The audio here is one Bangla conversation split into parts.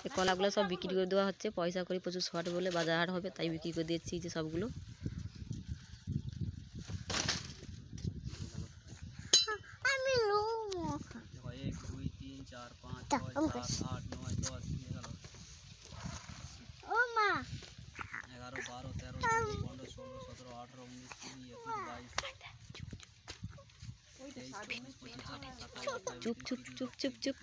এই কলাগুলো সব বিক্রি করে দেওয়া হচ্ছে, পয়সা করে প্রচুর শর্ট বলে বাজার হাট হবে তাই বিক্রি করে দিচ্ছি যে সবগুলো। চুপ চুপ চুপ চুপ চুপ।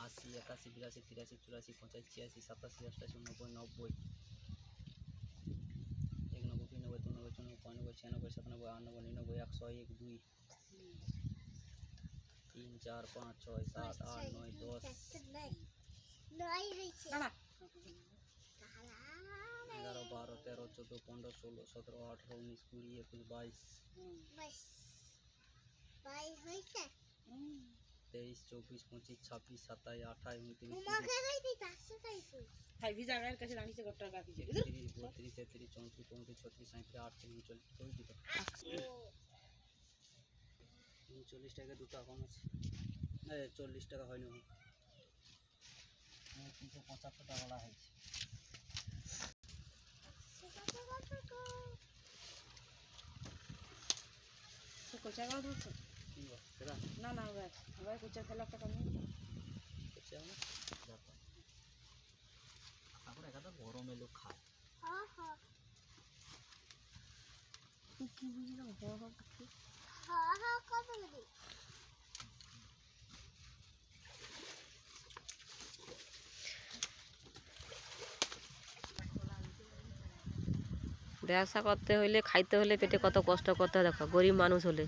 80, 81, 82, 83, 84, 85, 86, 87, 88, 89, 90, 91, 92, 93, 94, 95, 96, 97, 98, 99, 100, 1, 2, 3, 4, 5, 6, 7, 8, 9, 10, 11, 12, 13, 14, 15, 16, 17, 18, 19, 20, 21, 22, 23, 24, 25, 26, 27, 28, 29, 30, 32, 33, 34, 35, 36, 37, 38, 39, 40 টাকা দুটো কম আছে, 40 টাকা হয়নি, 375 টাকা বলা হয়েছে। না না কোচা খেলা একটা কম তারপরে একা তো গরমে লোক খায়। ব্যবসা করতে হইলে খাইতে হলে পেটে কত কষ্ট করতে হয় দেখো, গরিব মানুষ হলে।